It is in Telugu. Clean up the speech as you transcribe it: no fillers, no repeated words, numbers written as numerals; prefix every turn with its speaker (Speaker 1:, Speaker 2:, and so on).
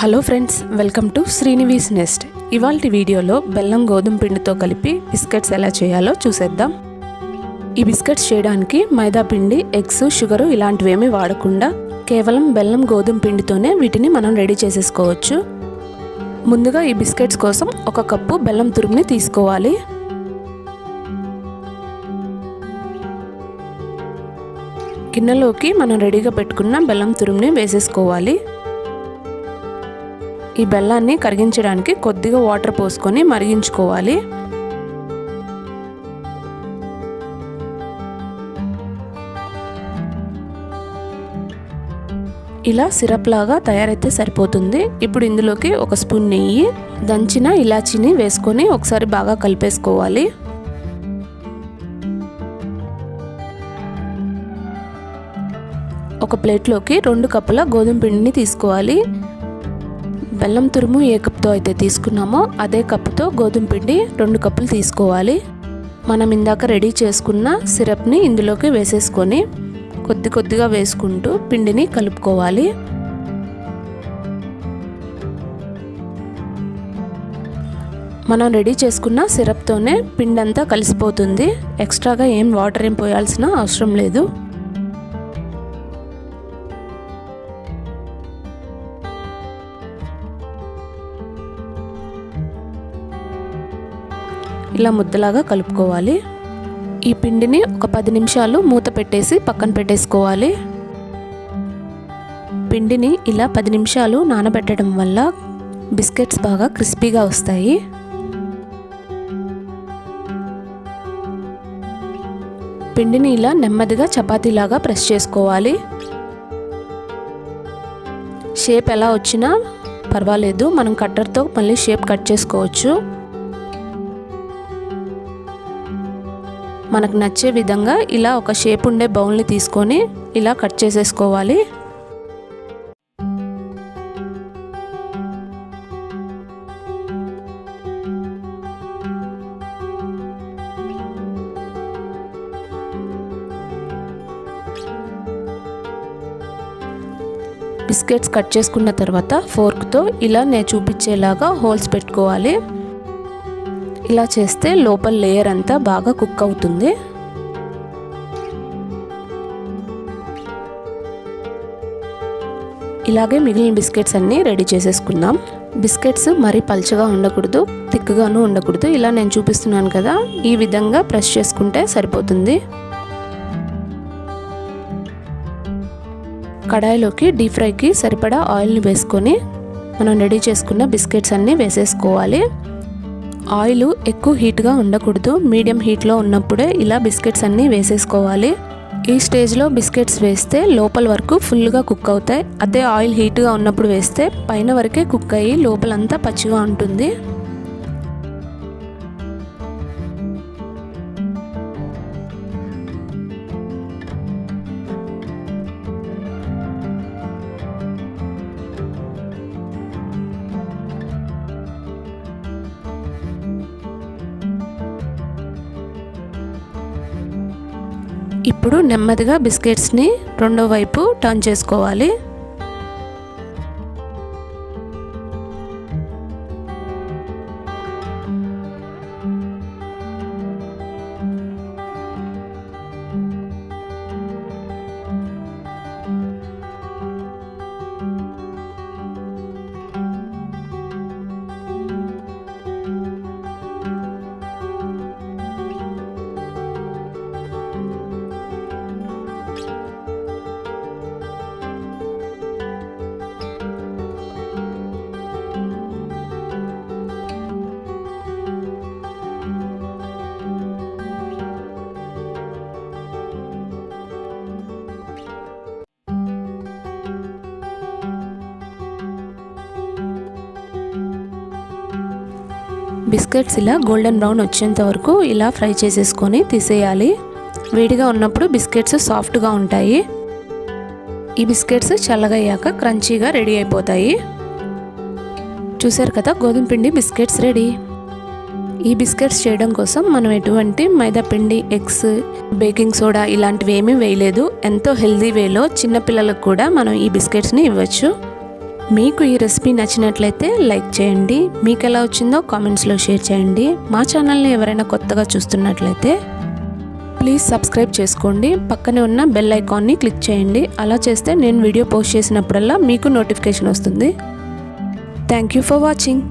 Speaker 1: Hello friends, welcome to Srinivas nest. ఇవాల్టి వీడియోలో బెల్లం గోధుమ పిండితో కలిపి బిస్కెట్స్ ఎలా చేయాలో చూసేద్దాం. ఈ బిస్కెట్స్ చేయడానికి మైదా పిండి, ఎగ్స్, షుగరు ఇలాంటివేమీ వాడకుండా కేవలం బెల్లం గోధుమ పిండితోనే వీటిని మనం రెడీ చేసేసుకోవచ్చు. ముందుగా ఈ బిస్కెట్స్ కోసం 1 కప్పు బెల్లం తురుముని తీసుకోవాలి. గిన్నెలోకి మనం రెడీగా పెట్టుకున్న బెల్లం తురుముని వేసేసుకోవాలి. ఈ బెల్లాన్ని కరిగించడానికి కొద్దిగా వాటర్ పోసుకొని మరిగించుకోవాలి. ఇలా సిరప్ లాగా తయారైతే సరిపోతుంది. ఇప్పుడు ఇందులోకి 1 స్పూన్ నెయ్యి, దంచిన ఇలాచీని వేసుకొని ఒకసారి బాగా కలిపేసుకోవాలి. ఒక ప్లేట్లోకి 2 కప్పుల గోధుమ పిండిని తీసుకోవాలి. బెల్లం తురుము ఏ కప్తో అయితే తీసుకున్నామో అదే కప్పుతో గోధుమ పిండి 2 కప్పులు తీసుకోవాలి. మనం ఇందాక రెడీ చేసుకున్న సిరప్ని ఇందులోకి వేసేసుకొని కొద్దిగా వేసుకుంటూ పిండిని కలుపుకోవాలి. మనం రెడీ చేసుకున్న సిరప్తోనే పిండి అంతా కలిసిపోతుంది. ఎక్స్ట్రాగా వాటర్ ఏం పోయాల్సిన అవసరం లేదు. ఇలా ముద్దలాగా కలుపుకోవాలి. ఈ పిండిని ఒక 10 నిమిషాలు మూత పెట్టేసి పక్కన పెట్టేసుకోవాలి. పిండిని ఇలా 10 నిమిషాలు నానబెట్టడం వల్ల బిస్కెట్స్ బాగా క్రిస్పీగా వస్తాయి. పిండిని ఇలా నెమ్మదిగా చపాతీలాగా ప్రెస్ చేసుకోవాలి. షేప్ ఎలా వచ్చినా పర్వాలేదు, మనం కట్టర్తో మళ్ళీ షేప్ కట్ చేసుకోవచ్చు. మనకు నచ్చే విధంగా ఇలా ఒక షేప్ ఉండే బౌల్ని తీసుకొని ఇలా కట్ చేసేసుకోవాలి. బిస్కెట్స్ కట్ చేసుకున్న తర్వాత ఫోర్క్తో ఇలా నేను చూపించేలాగా హోల్స్ పెట్టుకోవాలి. ఇలా చేస్తే లోపల లేయర్ అంతా బాగా కుక్ అవుతుంది. ఇలాగే మిగిలిన బిస్కెట్స్ అన్నీ రెడీ చేసేసుకుందాం. బిస్కెట్స్ మరీ పల్చగా ఉండకూడదు, థిక్గాను ఉండకూడదు. ఇలా నేను చూపిస్తున్నాను కదా, ఈ విధంగా ప్రెస్ చేసుకుంటే సరిపోతుంది. కడాయిలోకి డీప్ ఫ్రైకి సరిపడా ఆయిల్ని వేసుకొని మనం రెడీ చేసుకున్న బిస్కెట్స్ అన్నీ వేసేసుకోవాలి. ఆయిల్ ఎక్కువ హీట్గా ఉండకూడదు, మీడియం హీట్లో ఉన్నప్పుడే ఇలా బిస్కెట్స్ అన్నీ వేసేసుకోవాలి. ఈ స్టేజ్లో బిస్కెట్స్ వేస్తే లోపల వరకు ఫుల్గా కుక్ అవుతాయి. అదే ఆయిల్ హీట్గా ఉన్నప్పుడు వేస్తే పైన వరకే కుక్ అయ్యి లోపలంతా పచ్చిగా ఉంటుంది. ఇప్పుడు నెమ్మదిగా బిస్కెట్స్ని రెండో వైపు టర్న్ చేసుకోవాలి. బిస్కెట్స్ ఇలా గోల్డెన్ బ్రౌన్ వచ్చేంత వరకు ఇలా ఫ్రై చేసేసుకొని తీసేయాలి. వేడిగా ఉన్నప్పుడు బిస్కెట్స్ సాఫ్ట్గా ఉంటాయి. ఈ బిస్కెట్స్ చల్లగయ్యాక క్రంచీగా రెడీ అయిపోతాయి. చూసారు కదా, గోధుమ పిండి బిస్కెట్స్ రెడీ. ఈ బిస్కెట్స్ చేయడం కోసం మనం ఎటువంటి మైదా పిండి, ఎగ్స్, బేకింగ్ సోడా ఇలాంటివి ఏమీ వేయలేదు. ఎంతో హెల్దీ వేలో చిన్నపిల్లలకు కూడా మనం ఈ బిస్కెట్స్ని ఇవ్వచ్చు. మీకు ఈ రెసిపీ నచ్చినట్లయితే లైక్ చేయండి. మీకు ఎలా వచ్చిందో కామెంట్స్లో షేర్ చేయండి. మా ఛానల్ని ఎవరైనా కొత్తగా చూస్తున్నట్లయితే ప్లీజ్ సబ్స్క్రైబ్ చేసుకోండి. పక్కనే ఉన్న బెల్ ఐకాన్ని క్లిక్ చేయండి. అలా చేస్తే నేను వీడియో పోస్ట్ చేసినప్పుడల్లా మీకు నోటిఫికేషన్ వస్తుంది. Thank you for watching.